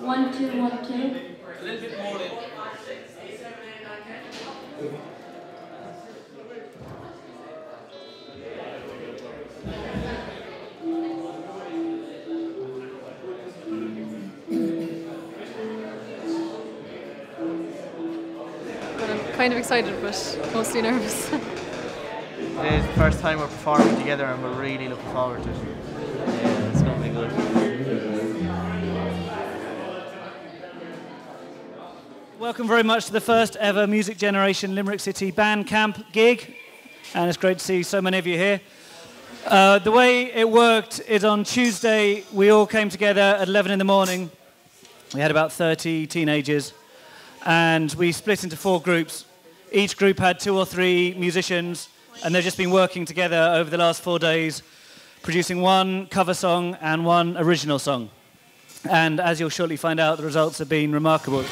1, 2, 1, 2. A little bit more in. I'm kind of excited, but mostly nervous. It is the first time we're performing together and we're really looking forward to it. Yeah, it's going to be good. Welcome very much to the first ever Music Generation Limerick City Band Camp gig, and it's great to see so many of you here. The way it worked is on Tuesday we all came together at 11 in the morning. We had about 30 teenagers and we split into 4 groups. Each group had 2 or 3 musicians, and they've just been working together over the last 4 days, producing 1 cover song and 1 original song. And as you'll shortly find out, the results have been remarkable.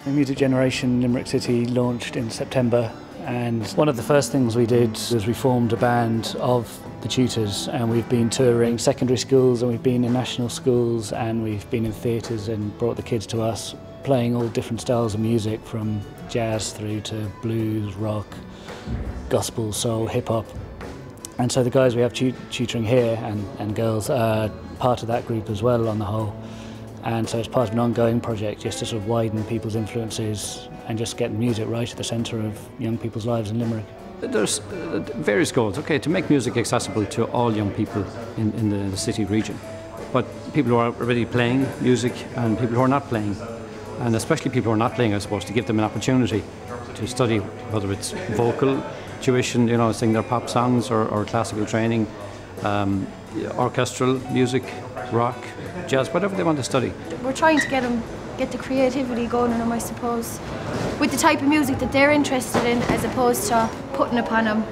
Music Generation Limerick City launched in September, and one of the first things we did was we formed a band of the tutors, and we've been touring secondary schools and we've been in national schools and we've been in theatres and brought the kids to us, playing all different styles of music from jazz through to blues, rock, gospel, soul, hip-hop. And so the guys we have tutoring here and girls are part of that group as well on the whole. And so it's part of an ongoing project just to sort of widen people's influences and just get music right at the centre of young people's lives in Limerick. There's various goals, okay, to make music accessible to all young people in the city region. But people who are already playing music and people who are not playing, and especially people who are not playing, I suppose, to give them an opportunity to study, whether it's vocal tuition, you know, sing their pop songs or classical training, orchestral music, rock, jazz, whatever they want to study. We're trying to get the creativity going in them, I suppose, with the type of music that they're interested in, as opposed to putting upon them.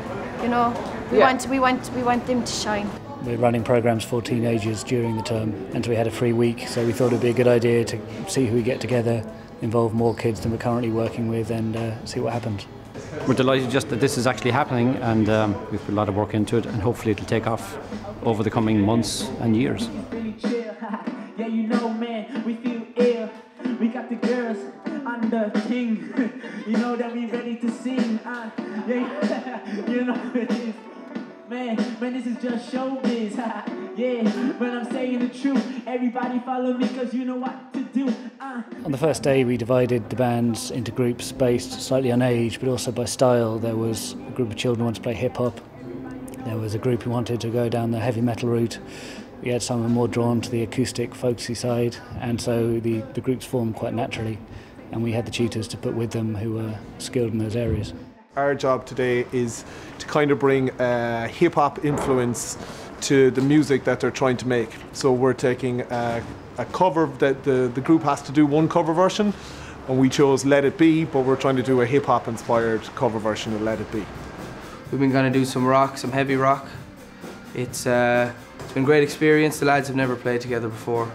You know, we want them to shine. We're running programmes for teenagers during the term, and so we had a free week, so we thought it'd be a good idea to see who we get together, involve more kids than we're currently working with, and see what happens. We're delighted just that this is actually happening, and we've put a lot of work into it, and hopefully it'll take off over the coming months and years. Yeah, you know, man, we feel ill. We got the girls on the king. You know that we ready to sing. Yeah, you know it is. Man, this is just showbiz. Yeah, when I'm saying the truth, everybody follow me because you know what to do. On the first day we divided the bands into groups based slightly on age but also by style. There was a group of children who wanted to play hip-hop. There was a group who wanted to go down the heavy metal route. We had some more drawn to the acoustic, folksy side, and so the groups formed quite naturally, and we had the tutors to put with them who were skilled in those areas. Our job today is to kind of bring a hip-hop influence to the music that they're trying to make. So we're taking a cover that the group has to do one cover version, and we chose Let It Be, but we're trying to do a hip-hop inspired cover version of Let It Be. We've been going to do some rock, some heavy rock. It's been a great experience. The lads have never played together before,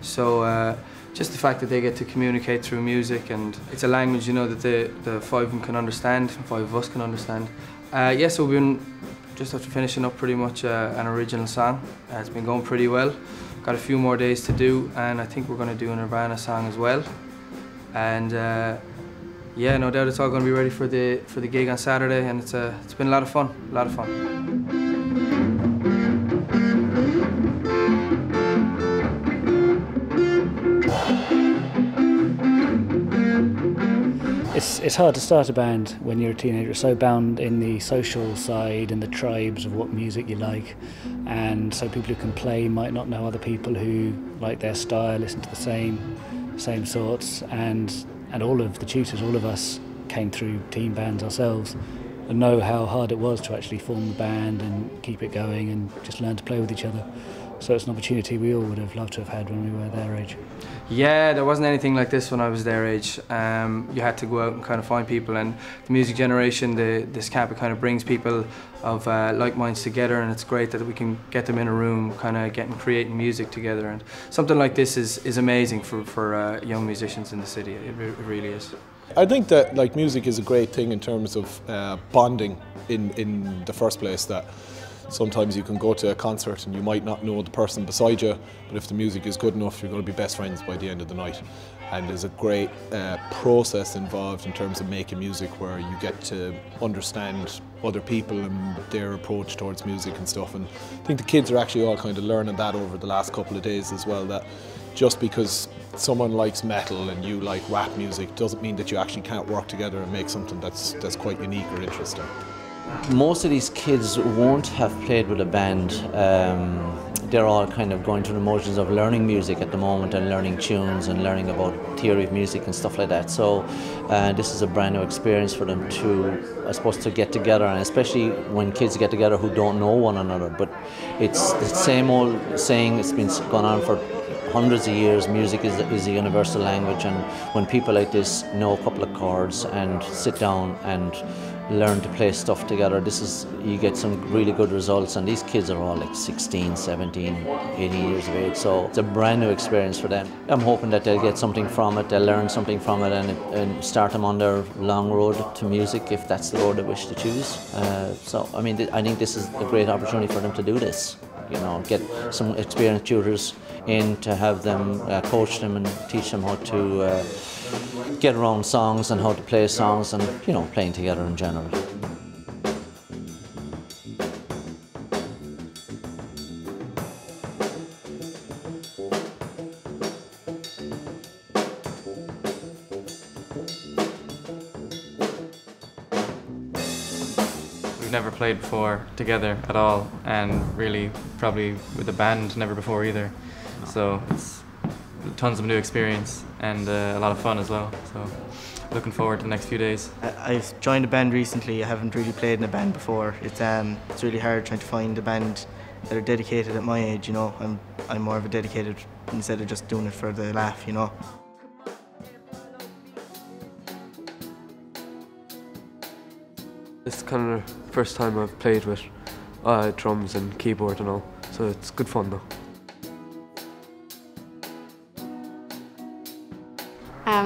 so just the fact that they get to communicate through music, and it's a language, you know, that the 5 of them can understand, 5 of us can understand. Yeah, so we've been just after finishing up pretty much an original song. It's been going pretty well. Got a few more days to do, and I think we're going to do an Urbana song as well. And yeah, no doubt it's all going to be ready for the gig on Saturday, and it's been a lot of fun, a lot of fun. It's hard to start a band when you're a teenager. It's so bound in the social side and the tribes of what music you like, and so people who can play might not know other people who like their style, listen to the same sorts, and all of the tutors, all of us came through team bands ourselves and know how hard it was to actually form the band and keep it going and just learn to play with each other. So it's an opportunity we all would have loved to have had when we were their age. Yeah, there wasn't anything like this when I was their age. You had to go out and kind of find people, and the music generation, this camp, it kind of brings people of like minds together, and it's great that we can get them in a room kind of creating music together, and something like this is amazing for young musicians in the city. It really is. I think that like music is a great thing in terms of bonding in the first place, that sometimes you can go to a concert and you might not know the person beside you, but if the music is good enough, you're going to be best friends by the end of the night. And there's a great process involved in terms of making music, where you get to understand other people and their approach towards music and stuff. And I think the kids are actually all kind of learning that over the last couple of days as well, that just because someone likes metal and you like rap music doesn't mean that you actually can't work together and make something that's quite unique or interesting. Most of these kids won't have played with a band. They're all kind of going through the motions of learning music at the moment, and learning tunes and learning about theory of music and stuff like that. So this is a brand new experience for them to, I suppose, to get together, and especially when kids get together who don't know one another. But it's the same old saying, it's been going on for hundreds of years. Music is a universal language, and when people like this know a couple of chords and sit down and learn to play stuff together, you get some really good results. And these kids are all like 16, 17, 18 years of age, so it's a brand new experience for them. I'm hoping that they'll get something from it, they'll learn something from it, and start them on their long road to music, if that's the road they wish to choose. So I mean, I think this is a great opportunity for them to do this. You know, get some experienced tutors in to have them coach them and teach them how to get around songs and how to play songs, and, you know, playing together in general. We've never played before together at all, and really probably with a band never before either. So it's tons of new experience and a lot of fun as well. So looking forward to the next few days. I've joined a band recently. I haven't really played in a band before. It's really hard trying to find a band that are dedicated at my age, you know. I'm more of a dedicated instead of just doing it for the laugh, you know. It's kind of the first time I've played with drums and keyboard and all, so it's good fun though.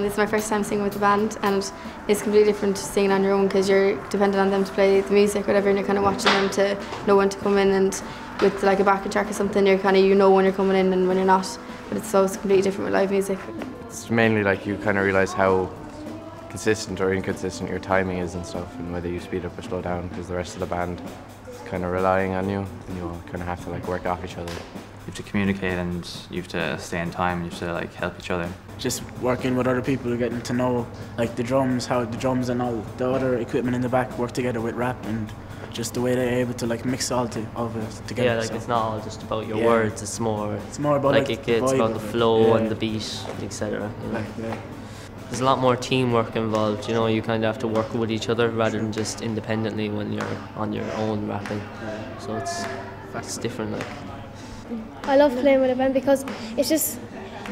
This is my first time singing with the band, and it's completely different to singing on your own, because you're dependent on them to play the music, whatever, and you're kind of watching them to know when to come in, and with like a backing track or something, you're kind of, you know when you're coming in and when you're not, but it's completely different with live music. It's mainly like you kind of realise how consistent or inconsistent your timing is and stuff, and whether you speed up or slow down, because the rest of the band is kind of relying on you, and you kind of have to like work off each other. You have to communicate, and you have to stay in time, you have to like help each other. Just working with other people, getting to know like the drums, how the drums and all the other equipment in the back work together with rap, and just the way they're able to like mix all of it together. Yeah, like so. It's not all just about your words, it's more about like it's about the flow and the beat, etc. You know? There's a lot more teamwork involved, you know, you kind of have to work with each other rather than just independently when you're on your own rapping. So it's different. Like. I love playing with a band because it's just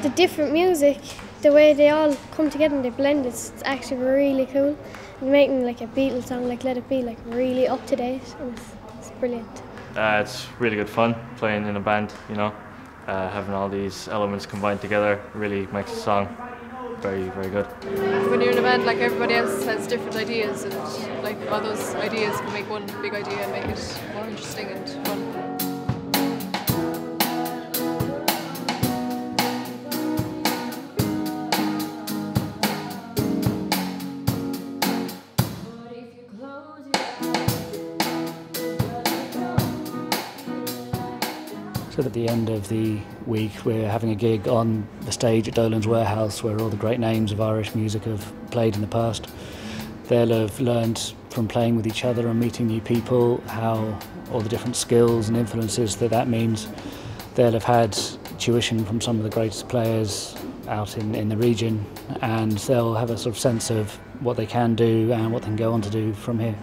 the different music, the way they all come together and they blend, it's actually really cool. And making like a Beatles song, like Let It Be, like really up to date, and it's brilliant. It's really good fun playing in a band, you know. Having all these elements combined together really makes the song very, very good. When you're in a band, like everybody else has different ideas, and like all those ideas can make one big idea and make it more interesting and fun. So at the end of the week we're having a gig on the stage at Dolans Warehouse, where all the great names of Irish music have played in the past. They'll have learned from playing with each other and meeting new people how all the different skills and influences that means. They'll have had tuition from some of the greatest players out in the region, and they'll have a sort of sense of what they can do and what they can go on to do from here.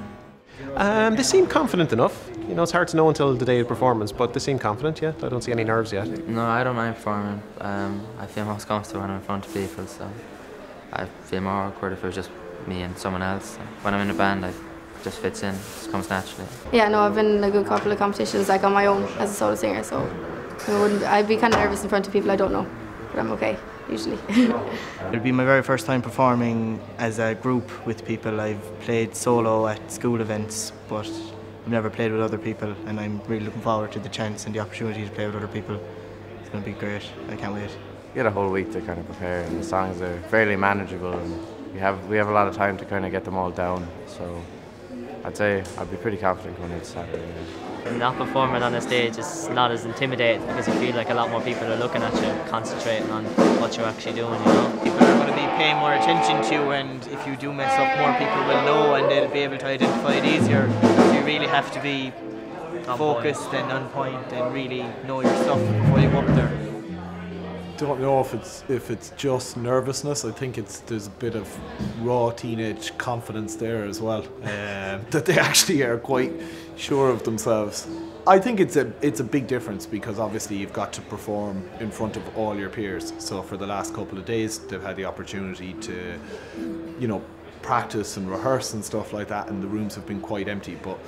They seem confident enough. You know, it's hard to know until the day of performance, but they seem confident, yeah. I don't see any nerves yet. No, I don't mind performing. I feel most comfortable when I'm in front of people, so I feel more awkward if it was just me and someone else. When I'm in a band, it just fits in, it just comes naturally. Yeah, no, I've been in a good couple of competitions like on my own as a solo singer, so I'd be kind of nervous in front of people I don't know, but I'm okay, usually. It'll be my very first time performing as a group with people. I've played solo at school events, but I've never played with other people, and I'm really looking forward to the chance and the opportunity to play with other people. It's going to be great. I can't wait. You get a whole week to kind of prepare, and the songs are fairly manageable, and we have a lot of time to kind of get them all down. So I'd say I'd be pretty confident going into Saturday. Not performing on a stage is not as intimidating because you feel like a lot more people are looking at you, concentrating on what you're actually doing, you know. People are going to be paying more attention to you, and if you do mess up, more people will know and they'll be able to identify it easier. So you really have to be focused and on point and really know your stuff before you go up there. Don't know if it's just nervousness. I think there's a bit of raw teenage confidence there as well, that they actually are quite sure of themselves. I think it's a big difference because obviously you've got to perform in front of all your peers. So for the last couple of days, they've had the opportunity to, you know, practice and rehearse and stuff like that, and the rooms have been quite empty. But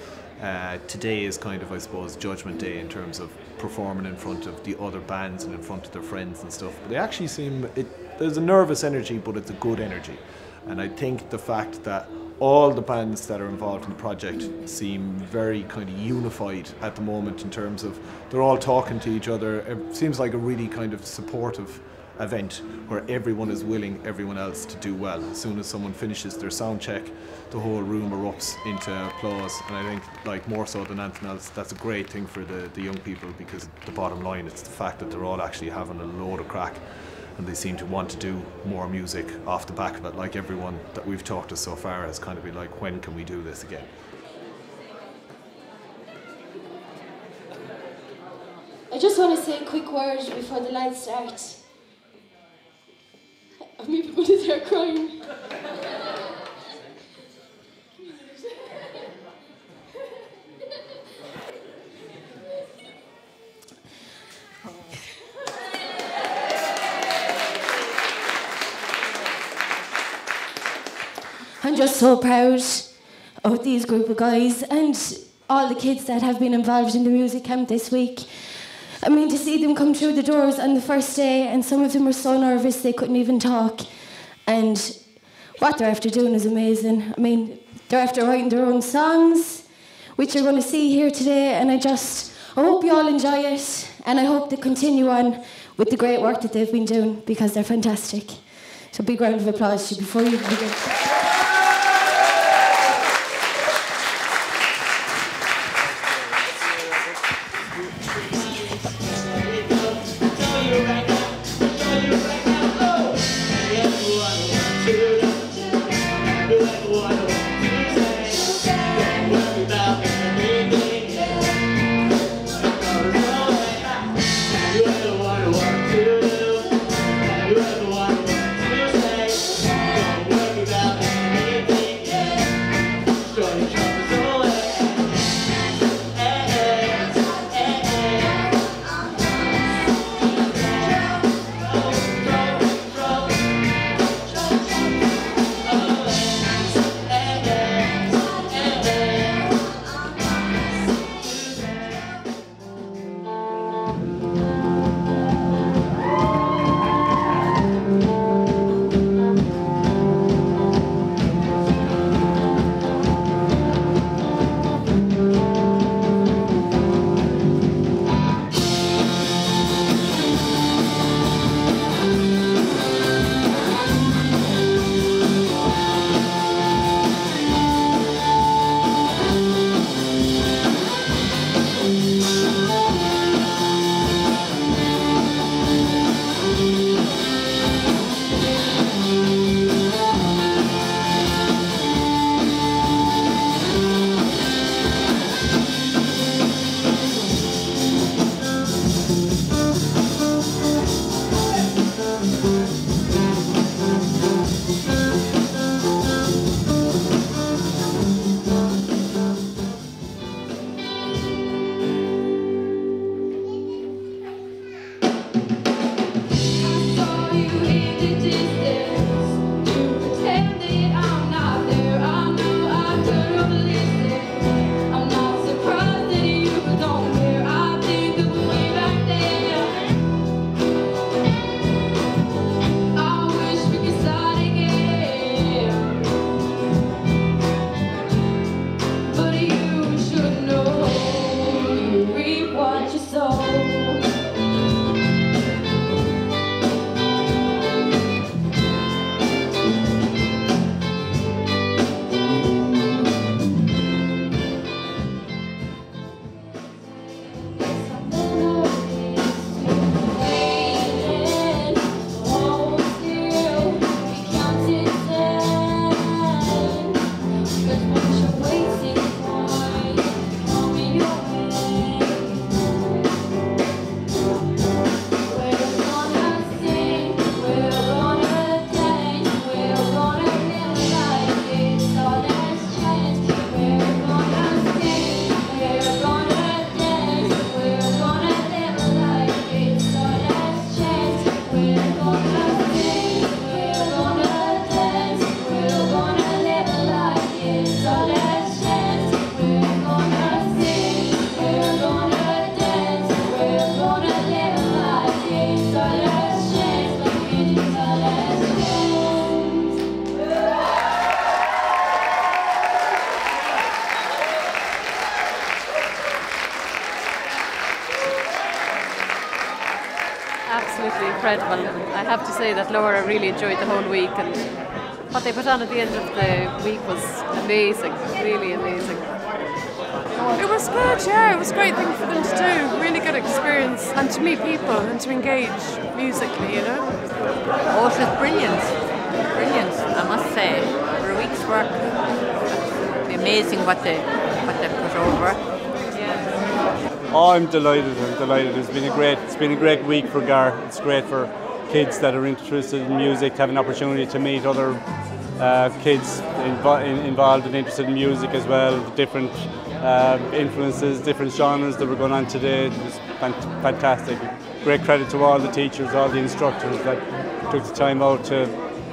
today is kind of, I suppose, judgment day in terms of performing in front of the other bands and in front of their friends and stuff. But they actually seem, there's a nervous energy, but it's a good energy. And I think the fact that all the bands that are involved in the project seem very kind of unified at the moment in terms of they're all talking to each other. It seems like a really kind of supportive event where everyone is willing everyone else to do well. As soon as someone finishes their sound check, the whole room erupts into applause, and I think, like, more so than anything else, that's a great thing for the young people, because the bottom line, it's the fact that they're all actually having a load of crack and they seem to want to do more music off the back of it. Like everyone that we've talked to so far has kind of been like, when can we do this again? I just want to say a quick word before the lads start. I'm even going to start crying. I'm just so proud of these group of guys and all the kids that have been involved in the music camp this week. I mean, to see them come through the doors on the first day, and some of them were so nervous they couldn't even talk. And what they're after doing is amazing. I mean, they're after writing their own songs, which you're going to see here today, and I hope you all enjoy it, and I hope they continue on with the great work that they've been doing, because they're fantastic. So big round of applause before you begin. Without absolutely incredible. I have to say that Laura really enjoyed the whole week, and what they put on at the end of the week was amazing, really amazing. It was good, yeah, it was a great thing for them to do, really good experience, and to meet people and to engage musically, you know. Oh, it was brilliant, brilliant, I must say. For a week's work, amazing what they put over. Yeah. Oh, I'm delighted. It's been a great week for Gar. It's great for kids that are interested in music to have an opportunity to meet other kids involved and interested in music as well. Different influences, different genres that were going on today. It was fantastic. Great credit to all the teachers, all the instructors that took the time out to,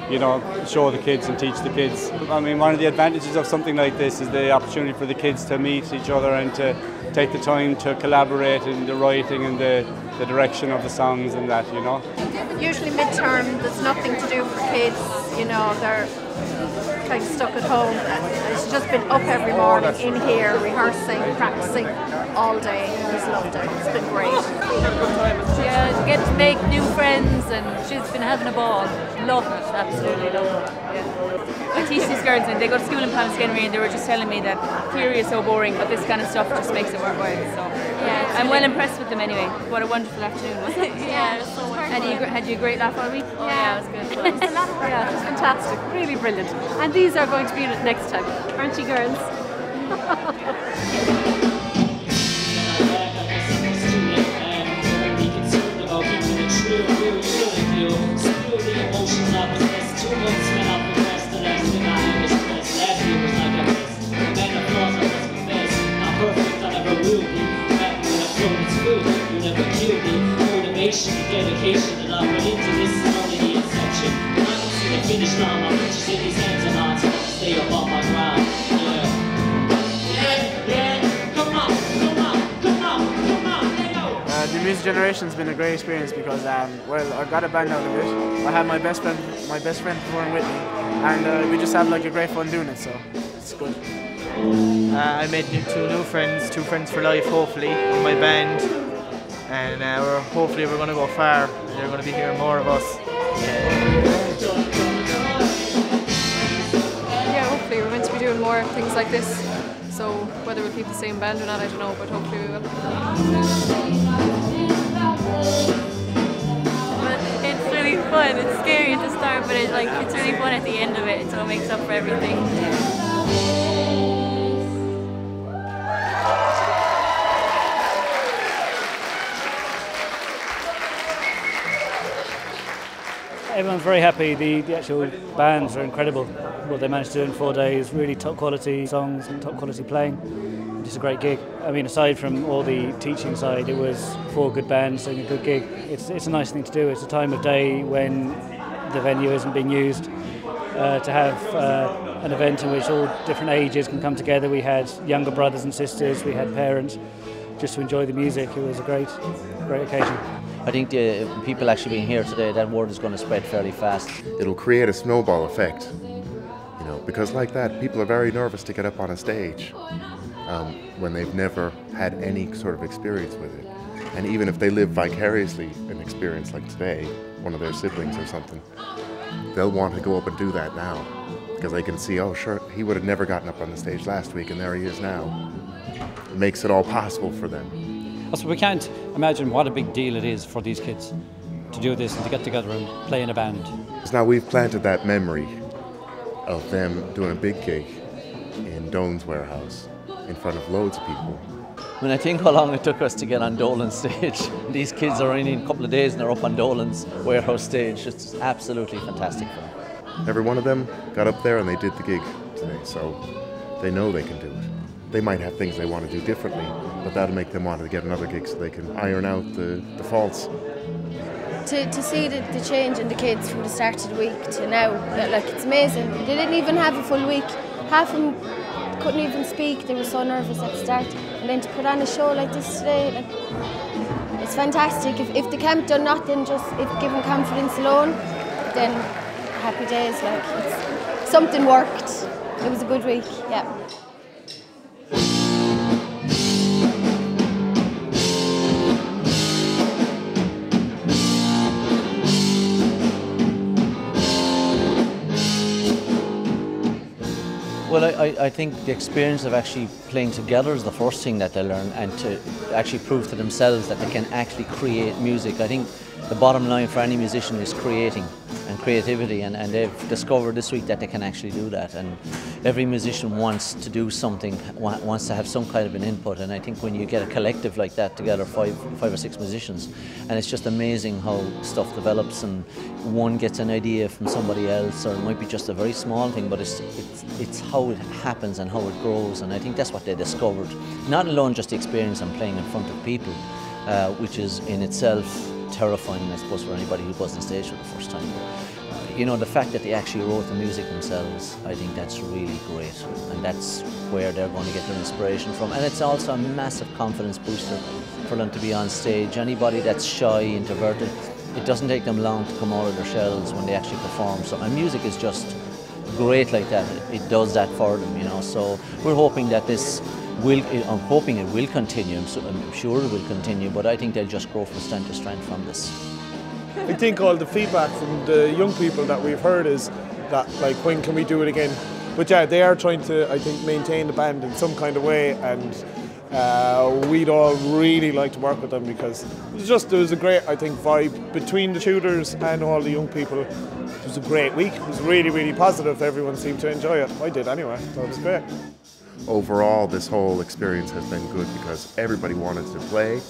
you know, show the kids and teach the kids. I mean, one of the advantages of something like this is the opportunity for the kids to meet each other and to take the time to collaborate in the writing and the direction of the songs and that, you know. Usually midterm, there's nothing to do for kids, you know, they're kind of stuck at home. It's just been up every morning in here, rehearsing, practicing all day. He's loved it. It's been great. Yeah, get to make new friends, and she's been having a ball. Love it, absolutely love it. Yeah. I teach these girls and they go to school in Palmskenry and they were just telling me that theory is so boring, but this kind of stuff just makes it worthwhile. So yeah, I'm well impressed with them anyway. What a wonderful afternoon, wasn't it? Yeah, it was so wonderful. Had you a great laugh all week? Oh, yeah, it was good. Yeah, it was fantastic, really brilliant. And these are going to be in it next time, aren't you, girls? Dedication and I went into this is only the inception. I can see the finish line, my pictures in these hands are mine, so I can stay up on my grind. Yeah, come on, let go. The music generation's been a great experience because, well, I got a band out of it. I had my best friend performing with me, and we just have like a great fun doing it, so it's good. I made two friends for life, hopefully, in my band. And hopefully we're going to go far. They're going to be hearing more of us. Yeah, hopefully we're meant to be doing more things like this. So whether we'll keep the same band or not, I don't know, but hopefully we will. It's really fun. It's scary at the start, but it's really fun at the end of it. So it makes up for everything. Everyone's very happy. The actual bands are incredible. What they managed to do in 4 days, really top quality songs and top quality playing. Just a great gig. I mean, aside from all the teaching side, it was 4 good bands doing a good gig. It's a nice thing to do. It's a time of day when the venue isn't being used to have an event in which all different ages can come together. We had younger brothers and sisters, we had parents, just to enjoy the music. It was a great occasion. I think the people actually being here today, that word is going to spread fairly fast. It'll create a snowball effect, you know, because like that, people are very nervous to get up on a stage when they've never had any sort of experience with it. And even if they live vicariously an experience like today, one of their siblings or something, they'll want to go up and do that now because they can see, oh sure, he would have never gotten up on the stage last week and there he is now. It makes it all possible for them. So we can't imagine what a big deal it is for these kids to do this and to get together and play in a band. So now we've planted that memory of them doing a big gig in Dolans warehouse in front of loads of people. When I think how long it took us to get on Dolans stage, these kids are in a couple of days and they're up on Dolans warehouse stage. It's absolutely fantastic for them. Every one of them got up there and they did the gig today, so they know they can do it. They might have things they want to do differently, but that'll make them want to get another gig so they can iron out the faults. To see the change in the kids from the start of the week to now, like it's amazing. They didn't even have a full week. Half of them couldn't even speak, they were so nervous at the start. And then to put on a show like this today, like, it's fantastic. If the camp done nothing, just give them confidence alone, then happy days. Like something worked. It was a good week, yeah. I think the experience of actually playing together is the first thing that they learn, and to actually prove to themselves that they can actually create music. I think the bottom line for any musician is creating and creativity, and they've discovered this week that they can actually do that. And every musician wants to do something, wants to have some kind of an input, and I think when you get a collective like that together, five or six musicians, and it's just amazing how stuff develops, and one gets an idea from somebody else, or it might be just a very small thing, but it's how it happens and how it grows, and I think that's what they discovered. Not alone just the experience of playing in front of people, which is in itself terrifying, I suppose, for anybody who goes on stage for the first time. You know, the fact that they actually wrote the music themselves, I think that's really great, and that's where they're going to get their inspiration from. And it's also a massive confidence booster for them to be on stage. Anybody that's shy, introverted, it doesn't take them long to come out of their shells when they actually perform. So, and music is just great like that. It does that for them, you know. So we're hoping that I'm hoping it will continue. I'm sure it will continue, but I think they'll just grow from strength to strength from this. I think all the feedback from the young people that we've heard is that, like, when can we do it again? But yeah, they are trying to, I think, maintain the band in some kind of way, and we'd all really like to work with them, because there was a great, I think, vibe between the tutors and all the young people. It was a great week. It was really, really positive. Everyone seemed to enjoy it. I did anyway, so it was great. Overall, this whole experience has been good because everybody wanted to play.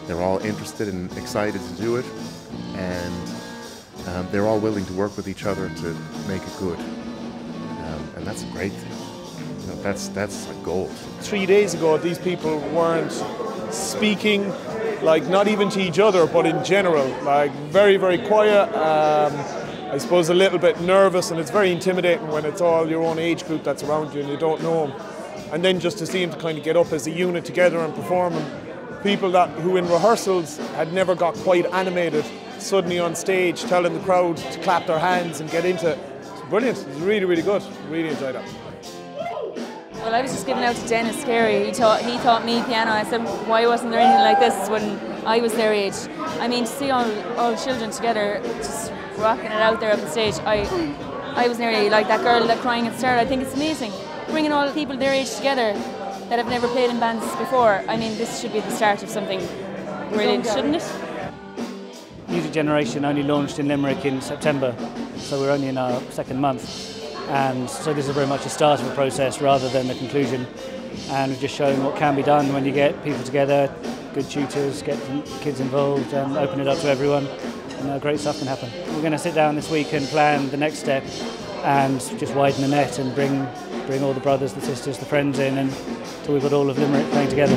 They're all interested and excited to do it, and they're all willing to work with each other to make it good. And that's a great thing. You know, that's like gold. 3 days ago, these people weren't speaking, like, not even to each other, but in general, like, very, very quiet. I suppose a little bit nervous, and it's very intimidating when it's all your own age group that's around you and you don't know them. And then just to see them to kind of get up as a unit together and perform, and people who in rehearsals had never got quite animated, suddenly on stage telling the crowd to clap their hands and get into it. It's brilliant. It was really, really good. Really enjoyed it. Well, I was just giving out to Dennis Carey. He taught me piano. I said, why wasn't there anything like this when I was their age? I mean, to see all children together, just rocking it out there up the stage, I was nearly like that girl that crying at the start. I think it's amazing. Bringing all the people their age together that have never played in bands before. I mean, this should be the start of something brilliant, shouldn't it? Music Generation only launched in Limerick in September, so we're only in our second month. And so this is very much a start of a process rather than the conclusion. And we're just showing what can be done when you get people together, good tutors, get kids involved, and open it up to everyone. And great stuff can happen. We're going to sit down this week and plan the next step, and just widen the net and bring all the brothers, the sisters, the friends in, and until we've got all of Limerick playing together.